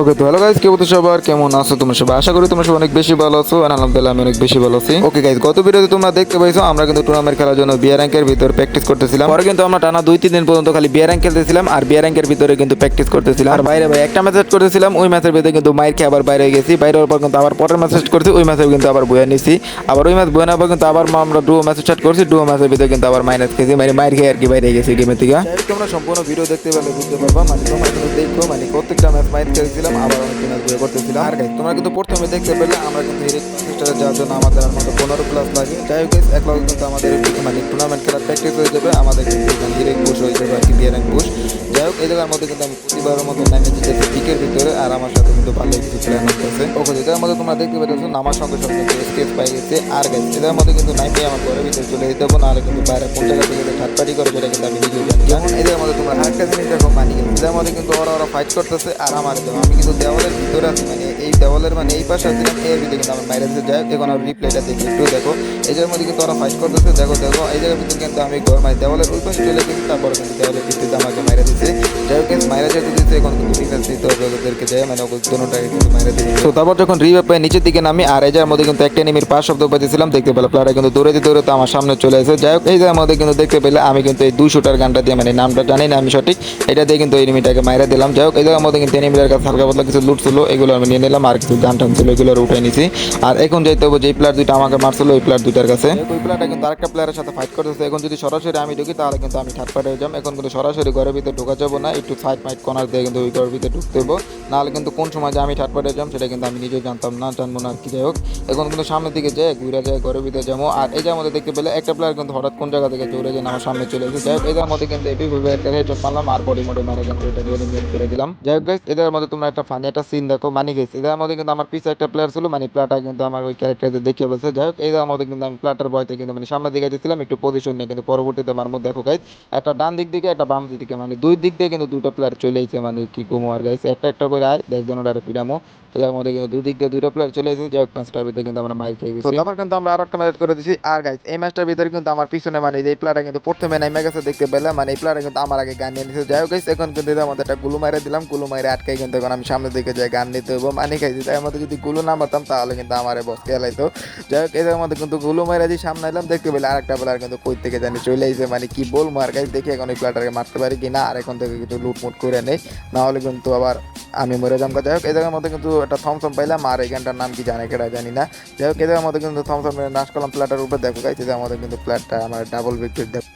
ওকে, তো hello guys, কি বলছো সবার, কেমন আছো তোমরা সবাই? আশা করি তোমরা সবাই অনেক বেশি ভালো আছো। আর আলহামদুলিল্লাহ আমি অনেক বেশি ভালো আছি। ওকে গাইস, গত ভিডিওতে তোমরা দেখতে পাইছো আমরা কিন্তু টুর্নামেন্ট খেলার জন্য বিয়ার র্যাঙ্কের ভিতর প্র্যাকটিস করতেছিলাম। পরে কিন্তু আমরা টানা 2-3 দিন পর্যন্ত খালি বিয়ার র্যাঙ্ক খেলতেছিলাম আর বিয়ার র্যাঙ্কের ভিতরে কিন্তু প্র্যাকটিস করতেছিলাম। আর বাইরে ভাই একটা ম্যাচ করতেছিলাম, ওই ম্যাচের ভিতরে কিন্তু মাইর খেয়ে আবার বাইরে গেছি। বাইরে হওয়ার পর কিন্তু আবার পরের ম্যাচ করছি, ওই ম্যাচে কিন্তু আবার বয়া নিছি। আবার ওই ম্যাচ বয়া নেওয়ার পর কিন্তু আবার আমরা ডুও ম্যাচ স্টার্ট করছি, ডুও ম্যাচের ভিতরে কিন্তু আবার মাইনাস খেয়েছি, মানে মাইর খেয়ে আর কি বাইরে গেছি গেমের থেকে। তোমরা সম্পূর্ণ ভিডিও দেখতে পেলে বুঝতে পারবা, মানে তোমরা কিন্তু দেখো, মানে প্রত্যেকটা ম্যাচ মাইর খেলছিলাম, আবার অনেক ম্যাচ বয়া করতেছিলাম। আর গাইস তোমরা কিন্তু প্রথমে দেখতে পেলে আমরা কিন্তু হিরেক মাস্টারে যাওয়ার জন্য আমাদের মতো 15 প্লাস লাগে। যাই হোক গাইস, এক লগে কিন্তু আমাদের মানে টুর্নামেন্ট খেলার প্র্যাকটিস হয়ে যাবে, আমাদের কিন্তু হিরেক পুশ হয়ে যাবে আর কি, বিয়ার র্যাঙ্ক পুশ। যাই হোক, এই জায়গার মধ্যে কিন্তু আমি প্রতিবারের মতো নামে যেতেছি পিকের ভিতরে, আর আমার সাথে কিন্তু ভালো কিছু প্ল্যান হচ্ছে। ওকে, এটার মধ্যে তোমরা দেখতে পেতেছো নামার সঙ্গে সঙ্গে কিন্তু স্কেচ পাই গেছে। আর গাইস এটার মধ্যে কিন্তু নাইমে আমার ঘরের ভিতরে চলে যেতে হবে, নাহলে কিন্তু বাইরে কোন জায়গা থেকে থার্ড পার্টি করে সেটা কিন্তু আমি নিজেও জানি। যেমন এদের মধ্যে তোমরা আরেকটা জিনিস দেখো, মানি এদের মধ্যে কিন্তু ওরা ফাইট করতেছে আর আমার দেবো, আমি কিন্তু দেওয়ালের ভিতরে আছি, মানে এই দেওয়ালের মানে এই পাশে দিলাম, এর ভিতরে কিন্তু আমার বাইরে যাই। এখন আর রিপ্লাইটা দেখি একটু দেখো, এই জায়গার মধ্যে কিন্তু ওরা ফাইট করতেছে। দেখো দেখো, এই জায়গার ভিতরে কিন্তু আমি মানে দেওয়ালের ওই পাশে চলে গেছি, তারপরে কিন্তু দেওয়ালের ভিত্তিতে আমাকে মাইরা দিচ্ছে। যাই হোক মাইরা যেতে দিচ্ছে, এখন কিন্তু ডিফেন্স দিতে হবে ওদেরকে, যায় মানে দুটোটাকে কিন্তু মাইরা দিচ্ছে। তো তারপর যখন রিভাইভ পাই নিচের দিকে নামি, আর এই জায়গার মধ্যে কিন্তু একটা এনিমির পাশ শব্দ পাইছিলাম, দেখতে পেলাম প্লেয়াররা কিন্তু দৌড়াতে দৌড়াতে আমার সামনে চলে এসেছে। যাই হোক, এই জায়গার মধ্যে কিন্তু দেখতে পেলে আমি কিন্তু এই 200টার গানটা দিয়ে, মানে নামটা জানি না আমি সঠিক, এটা দিয়ে কিন্তু এনিমিটাকে মাইরা দিলাম। যাই হোক, এই জায়গার মধ্যে কিন্তু এনিমিটার কাছে হালকা পাতলা কিছু লুট ছিল, এগুলো আমি নিয়ে নিলাম, আর কিছু গান টান ছিল এগুলো উঠে নিছি। আর এখন যাইতে হবে যে প্লেয়ার দুইটা আমাকে মারছিল ওই প্লেয়ার দুইটার কাছে। ওই প্লেয়ারটা কিন্তু আরেকটা প্লেয়ারের সাথে ফাইট করতেছে। এখন যদি সরাসরি আমি ঢুকি তাহলে কিন্তু আমি থার্ড পার্টি হয়ে যাম। এখন কিন্তু সরাসরি ঘরের ভিতরে ঢোকা যাবো না, একটু সাইড মাইট কর্নার দিয়ে কিন্তু ওই ঘরের ভিতরে ঢুকতে হবো, নাহলে কিন্তু কোন সময় যে আমি থার্ড পার্টি হয়ে যাম সেটা কিন্তু আমি নিজেও জানতাম না, জানবো না আর কি। যাই হোক, এখন কিন্তু সামনের দিকে যায় ঘুরে যায় ঘরের ভিতরে যাবো। আর এই যার মধ্যে দেখতে পেলে একটা প্লেয়ার কিন্তু হঠাৎ কোন জায়গা থেকে জোরে যেন আমার সামনে চলে এসেছে। যাই হোক, এদের মধ্যে কিন্তু এপিভাবে একটা হেডশট মারলাম আর বডি মোডে মারে কিন্তু এটা এলিমিনেট করে দিলাম। যাই হোক গাইস, এদের মধ্যে তোমরা একটা ফানি একটা সিন দেখো, মানি গেছে এদের মধ্যে কিন্তু আমার পিছে একটা প্লেয়ার ছিল, মানে প্লেয়ারটা কিন্তু আমার ওই ক্যারেক্টারে দেখিয়ে বলছে। যাই হোক, এদের মধ্যে কিন্তু আমি প্লেয়ারটার ভয়তে কিন্তু মানে সামনের দিকে যেছিলাম একটু পজিশন নিয়ে, কিন্তু পরবর্তীতে আমার মধ্যে দেখো গাইস একটা ডান দিক দিকে একটা বাম দিকে, মানে দুই দিক দিয়ে কিন্তু দুটো প্লেয়ার চলে এসেছে, মানে কি কমো আর গাইস, একটা একটা করে আয় দেখজন ওটা পিডামো। এর মধ্যে কিন্তু দুই দিক দিয়ে দুটো প্লেয়ার চলে এসেছে। যাই হোক, ম্যাচটার ভিতরে কিন্তু আমরা মাইর খেয়ে গেছি। তারপর কিন্তু আমরা আরো একটা ম্যাচ করে দিচ্ছি। আর গাইস এই ম্যাচটার ভিতরে কিন্তু আমার পিছনে মানে এই প্লেয়ারটা কিন্তু প্রথমে নাইমে গেছে, দেখতে পেলাম মানে এই প্লেয়ারটা কিন্তু আমার আগে গান নিয়ে নিয়েছে। যাই হোক গাইস, এখন কিন্তু এদের মধ্যে একটা গুলো মাইরে দিলাম, গুলো মাইরে আটকাই কিন্তু এখন আমি সামনের দিকে যাই গান নিতে হবো, মানে খাইছি। তাই মধ্যে যদি গুলো না মারতাম তাহলে কিন্তু আমার বস খেলাইতো। যাই হোক, এদের মধ্যে কিন্তু গুলো মাইরা দিয়ে সামনে এলাম, দেখতে পেলে আরেকটা প্লেয়ার কিন্তু কই থেকে জানি চলে এসেছে, মানে কি বলবো আর গাইস, দেখি এখন এই প্লেয়ারটাকে মারতে পারি কি না, আর এখন থেকে কিন্তু লুটমুট করে নেই, না হলে কিন্তু আবার আমি মরে যাম। যাই হোক, এই জায়গার মধ্যে কিন্তু একটা থমসম পাইলাম, আর এই গানটার নাম কি জানে কেটা জানি না। যাই হোক, এই জায়গার মধ্যে কিন্তু থমসম নাশ করলাম প্লেটার উপরে, দেখো গাইস এই জায়গার মধ্যে কিন্তু প্লেটটা আমার ডাবল ভিক্টরি দেব।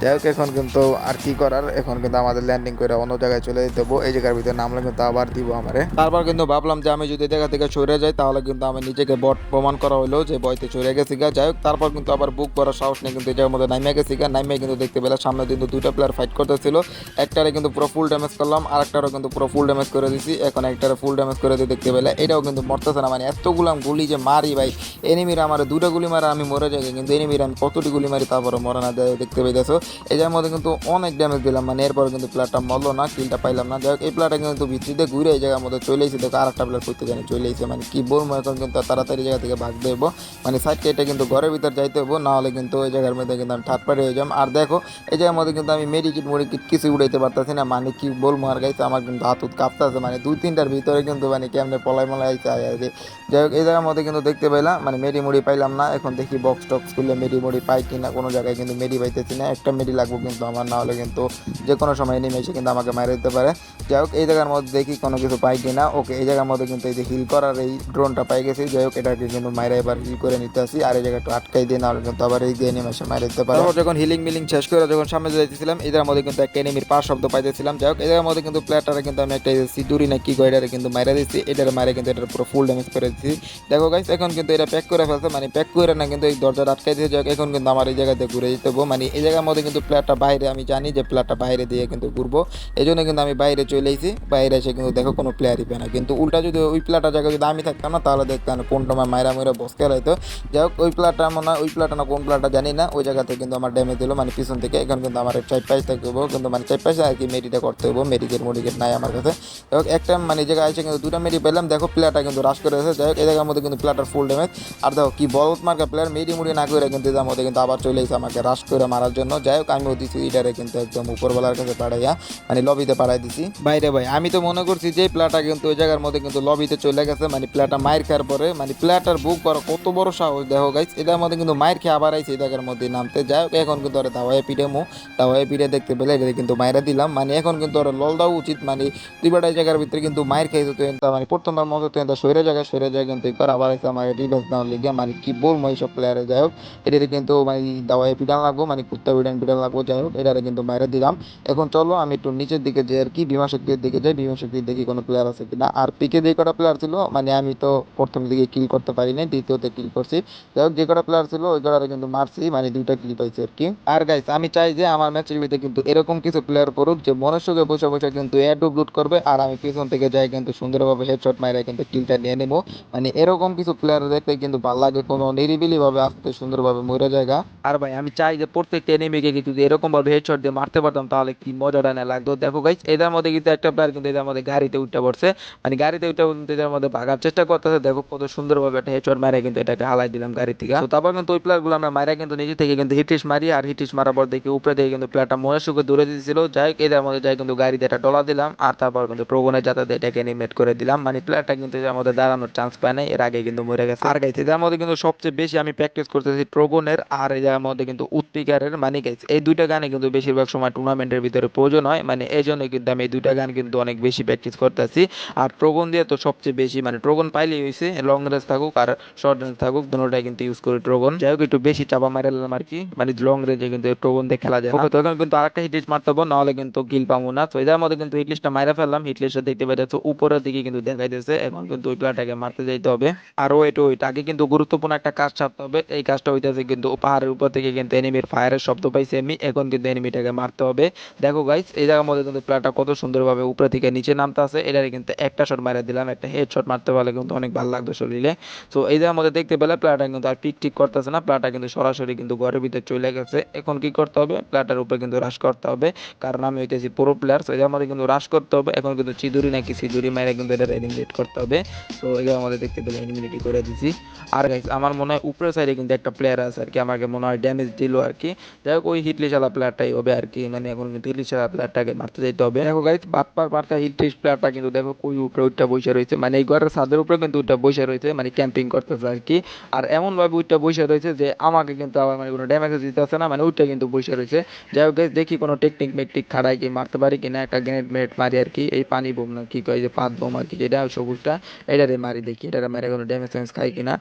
যাই হোক, এখন কিন্তু আর কি করার, এখন কিন্তু আমাদের ল্যান্ডিং করে অন্য জায়গায় চলে যেতে হবো। এই জায়গার ভিতরে নামলে কিন্তু আবার দিব আমারে। তারপর কিন্তু ভাবলাম যে আমি যদি এই জায়গা থেকে সরে যাই তাহলে কিন্তু আমি নিজেকে বট প্রমাণ করা হলো যে বইতে চলে গেছি গা। যাই হোক, তারপর কিন্তু আবার বুক করার সাহস নেই, কিন্তু এই জায়গার মধ্যে নাইমে গেছি গা। নাইমে কিন্তু দেখতে পেলাম সামনে কিন্তু দুটো প্লেয়ার ফাইট করতেছিল, একটারে কিন্তু পুরো ফুল ড্যামেজ করলাম, আর একটারও কিন্তু পুরো ফুল ড্যামেজ করে দিছি। এখন একটারে ফুল ড্যামেজ করে দিয়ে দেখতে পেলে এটাও কিন্তু মরতেছে না, মানে এতগুলাম গুলি যে মারি ভাই, এনিমিরা আমার দুটো গুলি মারা আমি মরে যাই, কিন্তু এনিমিরা আমি কতটি গুলি মারি তারপরে মরে না দেয়, দেখতে পেয়েছো। এই জায়গার মধ্যে কিন্তু অনেক ড্যামেজ দিলাম, মানে এরপরে কিন্তু প্লেয়ারটা মরলো না, কিলটা পাইলাম না। যাই হোক, এই প্লেয়ারটা কিন্তু ভিত্তিতে ঘুরে এই জায়গার মধ্যে চলে এসেছে, দেখো আর একটা প্লেয়ার করতে জানি চলে এসেছে, মানে কি বলবো, এখন কিন্তু তাড়াতাড়ি জায়গা থেকে ভাগ দেবো, মানে সাইড কেটে কিন্তু ঘরের ভিতর যাইতে হবো, না হলে কিন্তু ওই জায়গার মধ্যে কিন্তু আমি থার্ড পার্টি হয়ে যাম। আর দেখো এই জায়গার মধ্যে কিন্তু আমি মেডিকিট মডিকিট কিছু উড়াইতে পারতেছি না, মানে কি বলবো আর গাইছে, আমার কিন্তু হাত কাঁপতে আছে, মানে দুই তিনটার ভিতরে কিন্তু মানে কেমনে পলাই মলাই আইছে আয় রে। যাই হোক, এই জায়গার মধ্যে কিন্তু দেখতে পাইলাম মানে মেডি মুড়ি পাইলাম না, এখন দেখি বক্স টক্স খুললে মেডি মুড়ি পাই কিনা, কোনো জায়গায় কিন্তু মেডি পাইতেছি না, একটা মেডি লাগবো কিন্তু আমার, না হলে কিন্তু যে কোনো সময় এনিমে এসে কিন্তু আমাকে মারা দিতে পারে। যাই হোক, এই জায়গার মধ্যে দেখি কোনো কিছু পাই কিনা। ওকে, এই জায়গার মধ্যে কিন্তু এই যে হিল করার এই ড্রোনটা পাই গেছি। যাই হোক, এটাকে কিন্তু মাইরা এবার হিল করে নিতে আসি, আর এই জায়গাটা একটু আটকাই দিয়ে, নাহলে কিন্তু আবার এই দিয়ে এনিমে এসে মারা দিতে পারে। তারপর যখন হিলিং মিলিং শেষ করে যখন সামনে যাইতেছিলাম, এই জায়গার মধ্যে কিন্তু একটা এনিমির পাশ শব্দ পাইতেছিলাম। যাই হোক, এই জায়গার মধ্যে কিন্তু প্লেয়ারটারে কিন্তু আমি একটা সিডুরি না কি গয়ডারে কিন্তু মারা দিচ্ছি, এটার মারে কিন্তু এটার পুরো ফুল ড্যামেজ করে দিচ্ছি। দেখো গাইস, এখন কিন্তু এটা প্যাক করে ফেলছে, মানে প্যাক করে না কিন্তু এই দরজাটা আটকাই দিয়ে। যাক, এখন কিন্তু আমার এই জায়গাতে ঘুরে যেতে হবো, মানে এই জায়গার মধ্যে কিন্তু প্লেয়ারটা বাইরে, আমি জানি যে প্লেয়ারটা বাইরে দিয়ে কিন্তু ঘুরবো, এই জন্য কিন্তু আমি বাইরে চলে এসেছি। বাইরে এসে কিন্তু দেখো কোনো প্লেয়ারই পায় না, কিন্তু উল্টা যদি ওই প্লেয়ারটার জায়গায় যদি আমি থাকতাম না তাহলে দেখতাম কোন সময় মাইরা মাইরা বস খেলাইতো। যাই হোক, ওই প্লেয়ারটা মনে হয় ওই প্লেয়ারটা না কোন প্লেয়ারটা জানি না, ওই জায়গাতে কিন্তু আমার ড্যামেজ দিল, মানে পিছন থেকে। এখন কিন্তু আমার চার পাইস থাকতে হবো, কিন্তু মানে চার পাইসে আর কি মেডিটা করতে হবো, মেডিকেট মডিকেট নাই আমার কাছে। যাই হোক, একটা মানে জায়গায় এসে কিন্তু দুটো মেডি পেলাম, দেখো প্লেয়ারটা কিন্তু রাশ করে আছে। যাই হোক, এই জায়গার মধ্যে কিন্তু প্লেয়ারটার ফুল ড্যামেজ, আর দেখো কি বলত মার্কা প্লেয়ার মেডি মুড়ি না করে কিন্তু এদের মধ্যে কিন্তু আবার চলে এসে আমাকে রাশ করে মারার জন্য। যাই হোক আমিও দিছি এটারে কিন্তু একদম উপরবেলার কাছে পাঠাইয়া মানে লবিতে পাঠাই দিছি। বাইরে ভাই আমি তো মনে করছি যে প্লেয়ারটা কিন্তু ওই জায়গার মধ্যে কিন্তু লবিতে চলে গেছে, মানে প্লেয়ারটা মায়ের খাওয়ার পরে মানে প্লেয়ারটার বুক করা কত বড় সাহস দেখো গাইস, এটার মধ্যে কিন্তু মায়ের খেয়ে আবার আইছে এই জায়গার মধ্যে নামতে। যাই হোক এখন কিন্তু ওরা দাওয়ায় পিঠেমো, দাওয়ায় পিঠে দেখতে পেলে এটা কিন্তু মায়েরা দিলাম, মানে এখন কিন্তু ওরা লল দেওয়া উচিত, মানে দুই বেটা জায়গার ভিতরে কিন্তু মায়ের খেয়েছে তো এটা মানে প্রথমবার মতো তো এটা সরে জায়গায় কিন্তু এবার আবার আছে আমার রিভার্স দেওয়ার লিগে, মানে কি বলবো এইসব প্লেয়ারে। যাই হোক এটাতে কিন্তু মানে দাওয়ায় পিটান লাগবো, মানে কুত্তা পিটান লাগবো। যাই হোক এটারে কিন্তু মায়েরা দিলাম। এখন চলো আমি একটু নিচের দিকে যাই আর কি, বিমা শক্তির দিকে যাই, বিমা শক্তির দেখি কোনো প্লেয়ার আছে কিনা। আর পিকে যে কটা প্লেয়ার ছিল মানে আমি তো প্রথম দিকে কিল করতে পারি নাই, দ্বিতীয়তে কিল করছি। যাই হোক যে কটা প্লেয়ার ছিল ওই কটা কিন্তু মারছি, মানে দুইটা কিল পাইছি আর কি। আর গাইস আমি চাই যে আমার ম্যাচের ভিতরে কিন্তু এরকম কিছু প্লেয়ার করুক যে মনের সুখে বসে বসে কিন্তু এয়ার লুট করবে আর আমি পিছন থেকে যাই কিন্তু সুন্দরভাবে হেডশট মাইরা কিন্তু কিলটা নিয়ে নেবো। মানে এরকম কিছু প্লেয়ার দেখতে কিন্তু ভালো লাগে, কোনো নিরিবিলি ভাবে আসতে সুন্দরভাবে মরে জায়গা। আর ভাই আমি চাই যে প্রত্যেকটা এনিমিকে কিন্তু এরকম ভাবে হেডশট দিয়ে মারতে পারতাম তাহলে কি মজাটা না লাগতো। দেখো গাইস এদের মধ্যে কিন্তু একটা প্লেয়ার কিন্তু এদের মধ্যে গাড়িতে উঠে পড়ছে, মানে গাড়িতে উঠে কিন্তু এদের মধ্যে ভাগার চেষ্টা করতেছে। দেখো কত সুন্দরভাবে একটা হেডশট মারে কিন্তু এটাকে হালাই দিলাম গাড়ি থেকে। তো তারপর কিন্তু ওই প্লেয়ার গুলো আমরা মারা কিন্তু নিজে থেকে কিন্তু হিটিস মারি, আর হিটিস মারার পর দেখি উপরে থেকে কিন্তু প্লেয়ারটা মনের সুখে দূরে দিয়েছিল। যাই হোক এদের মধ্যে যাই কিন্তু গাড়িতে একটা ডলা দিলাম আর তারপর কিন্তু প্রগনের যাতে এটাকে এনিমেট করে দিলাম, মানে প্লেয়ারটা কিন্তু এর মধ্যে দাঁড়ানোর চান্স পায় না, এর আগে কিন্তু মরে গেছে। আর গাইস এদের মধ্যে কিন্তু সবচেয়ে বেশি আমি প্র্যাকটিস করতেছি প্রগনের আর এর মধ্যে কিন্তু উৎপিকারের, মানে গাইস এই দুইটা গানে কিন্তু বেশিরভাগ সময় টুর্নামেন্টের ভিতরে প্রয়োজন হয়, মানে এই জন্য কিন্তু আমি এই দুইটা গান কিন্তু অনেক বেশি প্র্যাকটিস করতেছি। আর প্রগন দিয়ে তো সবচেয়ে বেশি, মানে প্রগন পাইলেই হয়েছে, লং রেঞ্জ থাকুক আর শর্ট রেঞ্জ থাকুক দুটোটাই কিন্তু ইউজ করি প্রগন। যাই হোক একটু বেশি চাপা মারালাম আর কি, মানে লং রেঞ্জে কিন্তু প্রগন দিয়ে খেলা যায়। ওকে তখন কিন্তু আরেকটা হিট লিস্ট মারতে হবে, নাহলে কিন্তু কিল পাবো না। তো এদের মধ্যে কিন্তু হিট লিস্টটা মাইরা ফেললাম, হিট লিস্টটা দেখতে পাইতেছে উপরের দিকে কিন্তু দেখাইতেছে। এখন কিন্তু ওই প্লেয়ারটাকে মারতে যাইতে হবে। আর ওইটা আগে কিন্তু গুরুত্বপূর্ণ একটা কাজ ছাড়তে হবে, এই কাজটা হইতেছে কিন্তু পাহাড়ের উপর থেকে কিন্তু এনিমির ফায়ারের শব্দ পাইছি আমি, এখন কিন্তু এনিমিটাকে মারতে হবে। দেখো গাইস এই জায়গার মধ্যে কিন্তু প্লেয়ারটা কত সুন্দরভাবে উপরে থেকে নিচে নামতে আছে, এটারে কিন্তু একটা শট মারা দিলাম, একটা হেড শট মারতে পারলে কিন্তু অনেক ভালো লাগতো শরীরে। তো এই জায়গার মধ্যে দেখতে পেলে প্লেয়ারটা কিন্তু আর পিক ঠিক করতেছে না, প্লেয়ারটা কিন্তু সরাসরি কিন্তু ঘরের ভিতরে চলে গেছে। এখন কি করতে হবে, প্লেয়ারটার উপরে কিন্তু রাশ করতে হবে, কারণ আমি হইতেছি পুরো প্লেয়ার। তো এই জায়গার মধ্যে কিন্তু রাশ করতে হবে, এখন কিন্তু চিদুরি নাকি সিদুরি মাইরে কিন্তু এটা এলিমিনেট করতে হবে। তো এই জায়গার মধ্যে দেখতে পেলে এলিমিনেট করে দিছি। আর গাইস আমার মনে হয় উপরের সাইডে কিন্তু একটা প্লেয়ার আছে আর কি, আমাকে মনে হয় ড্যামেজ দিল আর কি। যাই হোক ওই হিটলি চালা প্লেয়ারটাই হবে আর কি, মানে এখন কিন্তু হিটলি চালা প্লেয়ারটাকে মারতে যেতে হবে। দেখো গাইস বাটপার হিটলিস্ট প্লেয়ারটা কিন্তু দেখো কই উপরে উঠটা বসে রয়েছে, মানে এই ঘরের ছাদের উপরে কিন্তু উঠটা বসে রয়েছে, মানে ক্যাম্পিং করতেছে আর কি। আর এমন ভাবে উঠটা বসে রয়েছে যে আমাকে কিন্তু আবার মানে কোনো ড্যামেজ দিতে আছে না, মানে উঠটা কিন্তু বসে রয়েছে। যাই হোক গাইস দেখি কোনো টেকনিক মেকনিক খাড়াই কি মারতে পারি কিনা, একটা গ্রেনেড মারি আর কি, এই পানি বোম না কি কয় যে পাত বোম আর কি, যেটা সবুজটা এটারে মারি, দেখি এটারে মারে কোনো ড্যামেজ খাই কিনা।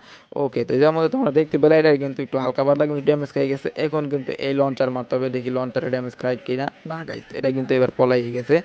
ওকে তো এর মধ্যে তোমরা দেখতে পেলে এটা কিন্তু একটু হালকা পাতলা কিন্তু ড্যামেজ খাই গেছে। এখন কিন্তু এই লঞ্চার মারতে হবে, দেখি লঞ্চারে ড্যামেজ খাই কিনা। না গাইস এটা কিন্তু এবার পলাই গেছে।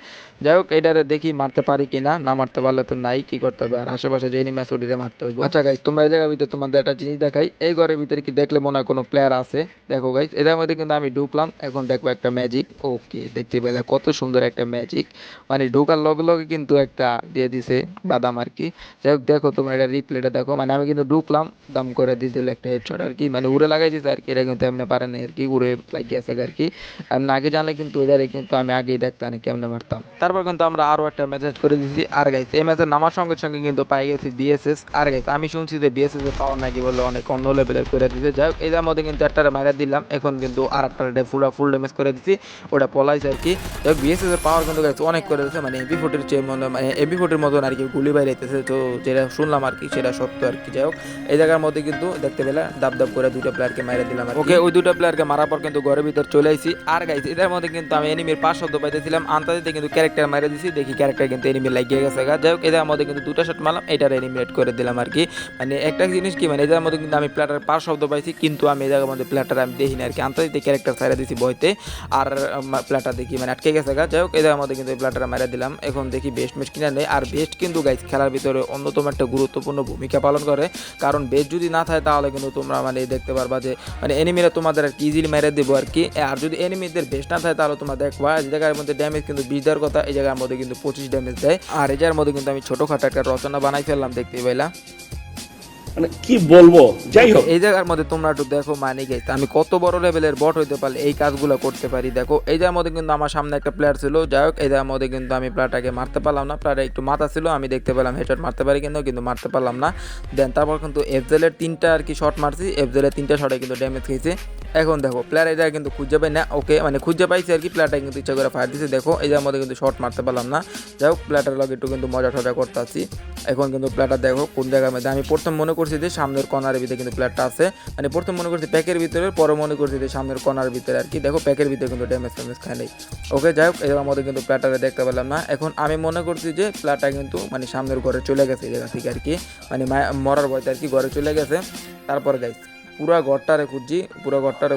যাই হোক এটারে দেখি মারতে পারি কিনা, না মারতে পারলে তো নাই, কি করতে হবে আর আশেপাশে যে এনিমি আছে ওটিতে মারতে হবে। আচ্ছা গাইস তোমরা এই জায়গার ভিতরে তোমাদের একটা জিনিস দেখাই, এই ঘরের ভিতরে কি দেখলে মনে হয় কোনো প্লেয়ার আছে। দেখো গাইস এদের মধ্যে কিন্তু আমি ঢুকলাম, এখন দেখবো একটা ম্যাজিক। ওকে দেখতে পেলে কত সুন্দর একটা ম্যাজিক, মানে ঢোকার লগে লগে কিন্তু একটা দিয়ে দিছে বাদাম আর কি। যাই হোক দেখো তোমরা এটা রিপ্লেটা দেখো, মানে আমি কিন্তু ঢুকলাম দাম করে দিয়েছিল একটা হেডশট আর কি, মানে উড়ে লাগাই দিয়েছে আর কি, এটা কিন্তু এমনি পারে না আর কি, উড়ে লাগিয়ে আছে আর কি। আর আগে জানলে কিন্তু এটারে কিন্তু আমি আগেই দেখতাম কেমনে মারতাম। তারপর কিন্তু আমরা আরো একটা মেসেজ করে দিয়েছি। আর গাইস এই মেসেজ নামার সঙ্গে সঙ্গে কিন্তু পাই গেছি বিএসএস। আর গাইস আমি শুনছি যে বিএসএস এর পাওয়ার নাকি বলে অনেক অন্য লেভেলের করে দিয়েছে। যাই হোক এটার মধ্যে কিন্তু একটা মারা দিলাম, এখন কিন্তু আর একটা ফুল ড্যামেজ করে দিচ্ছি, ওটা পলাইছে আর কি। যাই হোক বিএসএস এর পাওয়ার কিন্তু গাইস অনেক করে দিয়েছে, মানে এমপি40 চেয়ে মানে এমপি40 মতন আর কি গুলি বাইরেছে, তো যেটা শুনলাম আর কি সেটা সত্য আর কি। যাই হোক এই জায়গার মধ্যে কিন্তু দেখতে পেলে দাব করে দুইটা প্লেয়ারকে মারা দিলাম। ওকে ওই দুইটা প্লেয়ারকে মারার পর কিন্তু ঘরের ভিতর চলে আইছি। আর গাইস এদের মধ্যে কিন্তু আমি এনিমির পাস শব্দ পাইতেছিলাম, আন্তাজিতে কিন্তু ক্যারেক্টার মারা দিছি, দেখি ক্যারেক্টার কিন্তু এনিমি লাগিয়ে গেছে। যাই হোক এদের মধ্যে কিন্তু দুটা শট মারলাম, এটার এলিমিনেট করে দিলাম আর কি। মানে একটা জিনিস কি, মানে এদের মধ্যে কিন্তু আমি প্লেয়ারের পাস শব্দ পাইছি, কিন্তু আমি এই জায়গার মধ্যে প্লেয়ারটা আমি দেখি না আর কি, আন্তাজিতে ক্যারেক্টার ছাড়া দিছি বইতে, আর প্লেয়ারটা দেখি মানে আটকে গেছে। যাই হোক এদের মধ্যে কিন্তু প্লেয়ারটা মারা দিলাম। এখন দেখি বেস্ট ম্যাচ কিনা নেই, আর বেস্ট কিন্তু গাইস খেলার ভিতরে অন্যতম একটা গুরুত্বপূর্ণ ভূমিকা পালন করে, কারণ বেস্ট যদি না থাকে তাহলে কিন্তু তোমরা মানে দেখতে পারবা যে মানে এনিমিরা তোমাদের আর কি ইজিলি মেরে দেবো আর কি। আর যদি এনিমিদের বেস্ট না থাকে তাহলে তোমরা দেখবা এই জায়গার মধ্যে ড্যামেজ কিন্তু 20 দেওয়ার কথা, এই জায়গার মধ্যে কিন্তু 25 ড্যামেজ দেয়। আর এই জায়গার মধ্যে কিন্তু আমি ছোটোখাটো একটা রচনা বানাই ফেললাম, দেখতে পাইলা। মানে কি বলবো, যাই হোক। এই জায়গার মধ্যে তোমরা একটু দেখো মানে গাইস আমি কত বড় লেভেলের বট হইতে পারলে এই কাজগুলো করতে পারি। দেখো এই জায়গার মধ্যে কিন্তু আমার সামনে একটা প্লেয়ার ছিল, যাই হোক এই জায়গার মধ্যে কিন্তু আমি প্লেয়ারটাকে মারতে পারলাম না। প্লেয়ার একটু মাথা ছিল, আমি দেখতে পেলাম হেডশট মারতে পারি কিন্তু মারতে পারলাম না। দেন তারপর কিন্তু এফজেলের 3টা আর কি শট মারছি, এফজেলের 3টা শটে কিন্তু ড্যামেজ খেয়েছে। এখন দেখো প্লেয়ার এটা কিন্তু খুঁজে পাই না, ওকে মানে খুঁজে পাইছে আর কি, প্লেয়ারটা কিন্তু ইচ্ছা করে ফায়ার দিছে। দেখো এই জায়গার মধ্যে কিন্তু শট মারতে পারলাম না। যাই হোক প্লেয়ারটার লগে একটু কিন্তু মজা টজা করতে আছি। এখন কিন্তু প্লেয়ারটা দেখো কোন জায়গার মধ্যে, আমি প্রথম মনে করছি যে সামনের কর্নারের ভিতরে কিন্তু প্লেয়ারটা আছে, মানে প্রথম মনে করছি প্যাকের ভিতরে, পরে মনে করছি যে সামনের কর্নার ভিতরে আর কি। দেখো প্যাকের ভিতরে কিন্তু ড্যামেজ খায় নেই। ওকে যাই হোক এই জায়গার মধ্যে কিন্তু প্লেয়ারটাকে দেখতে পেলাম না। এখন আমি মনে করছি যে প্লেয়ারটা কিন্তু মানে সামনের ঘরে চলে গেছে এই জায়গা থেকে আর কি, মানে মরার ভয়তে আর কি ঘরে চলে গেছে। তারপর গাইস পুরা ঘরটারে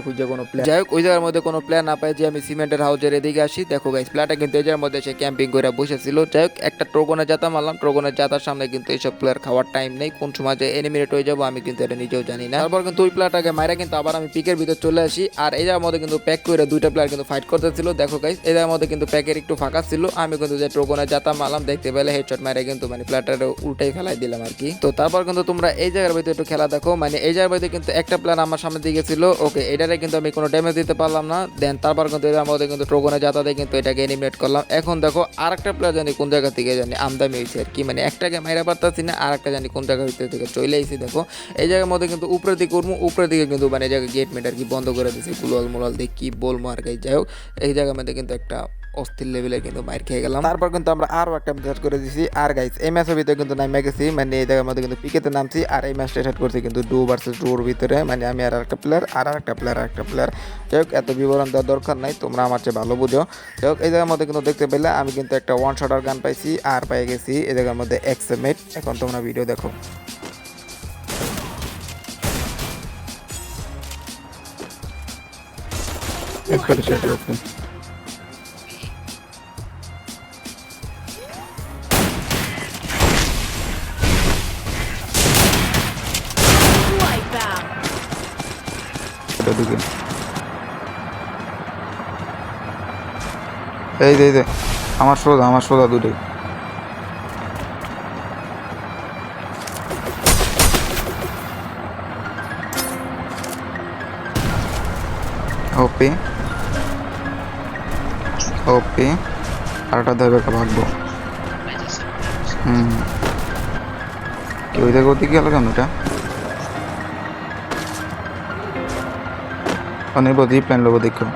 খুঁজে কোনো প্লেয়ার, যাই হোক ওই জায়গার মধ্যে কোনো প্লেয়ার না পাই যে আমি সিমেন্টের হাউজের এদিকে আসি। দেখো গাইস প্লেয়ারটা কিন্তু এই জায়গার মধ্যে সে ক্যাম্পিং করে বসেছিল। যাই হোক একটা ট্রোগনের জাতা মারলাম, ট্রোগনের জাতার সামনে কিন্তু এইসব প্লেয়ার খাওয়ার টাইম নেই, কোন সময় যে এনিমিনেট হয়ে যাবো আমি কিন্তু এটা নিজেও জানি না। তারপর কিন্তু ওই প্লেয়ারটাকে মাইরা কিন্তু আবার আমি পিকের ভিতরে চলে আসি, আর এই জায়গার মধ্যে কিন্তু প্যাক করে 2টা প্লেয়ার কিন্তু ফাইট করতেছিল। দেখো গাইস এই জায়গার মধ্যে কিন্তু প্যাকের একটু ফাঁকা ছিল, আমি কিন্তু যে ট্রোগনের জাতা মারলাম দেখতে পেলে হেডশট মারে কিন্তু মানে প্লেয়ারটারে উল্টাই ফেলাই দিলাম আর কি। তো তারপর কিন্তু তোমরা এই জায়গার ভিতরে একটু খেলা দেখো, মানে এই জায়গার ভিতরে কিন্তু একটা প্লেয়ার আমার সামনে দিকে ছিল, ওকে এটারে কিন্তু আমি কোনো ড্যামেজ দিতে পারলাম না। দেন তারপর কিন্তু এর মধ্যে কিন্তু ট্রোগনে জাতা দিয়ে কিন্তু এটাকে এলিমিনেট করলাম। এখন দেখো আরেকটা প্লেয়ার জানি কোন জায়গা থেকে জানি আমদামি হয়েছে আর কি, মানে একটাকে মাইরা পারতাছি না, আর একটা জানি কোন জায়গা থেকে চলে আইছি। দেখো এই জায়গার মধ্যে কিন্তু উপরের দিকে উঠবো, উপরের দিকে কিন্তু মানে এই জায়গায় গেট মেট আর কি বন্ধ করে দিয়েছে, গুলাল মুলাল দিয়ে কি বলবো আর কি। যাই হোক এই জায়গার মধ্যে কিন্তু একটা অস্থির লেভেলে কিন্তু মার খেয়ে গেলাম। তারপর কিন্তু আমরা আরও একটা ম্যাচ করে দিছি, আর গাইস এই ম্যাচের ভিতরে কিন্তু নামে গেছি, মানে এই জায়গার মধ্যে কিন্তু পিকেতে নামছি, আর এই ম্যাচটা স্টার্ট করছি কিন্তু ডু ভার্সেস ডুর ভিতরে, মানে আমি আর একটা প্লেয়ার আর একটা প্লেয়ার। যাই হোক এত বিবরণ দেওয়ার দরকার নাই, তোমরা আমার চেয়ে ভালো বুঝো। যাই হোক এই জায়গার মধ্যে কিন্তু দেখতে পেলে আমি কিন্তু একটা ওয়ান শটার গান পাইছি, আর পেয়ে গেছি এই জায়গার মধ্যে এক্সএমেট। এখন তোমরা ভিডিও দেখো। Wipeout. এই যে আমার সোজা দুটোই ওপি আর একটা ধরবে একটা ভাগবো। কি ওই জায়গা ওদিকে গেল কেন এটা অনেক জিপ প্ল্যান লোবো দেখো।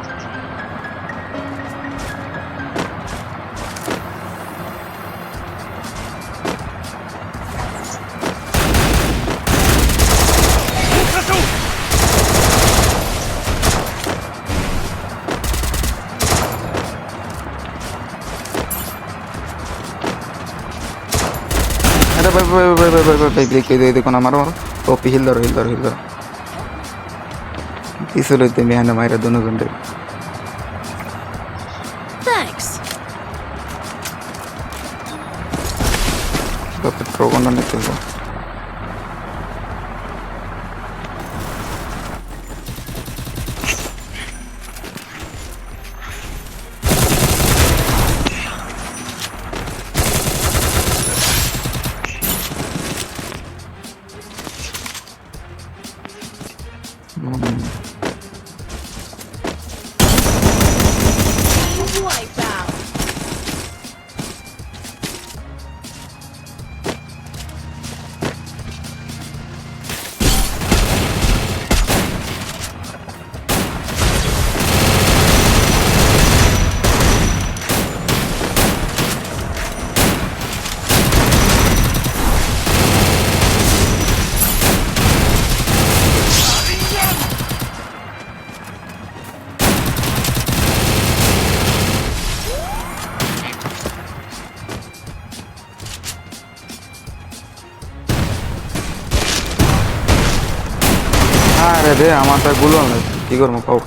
अरे भाई भाई भाई भाई भाई भाई ब्रेक दे देखो ना मारो ओपी हिल दो किस लेते हैं ना मारा दोनों घंटे Thanks. तो ट्रोगन नहीं चलता Wipeout. আরে রে আমারটা গুলো না কি করবো কও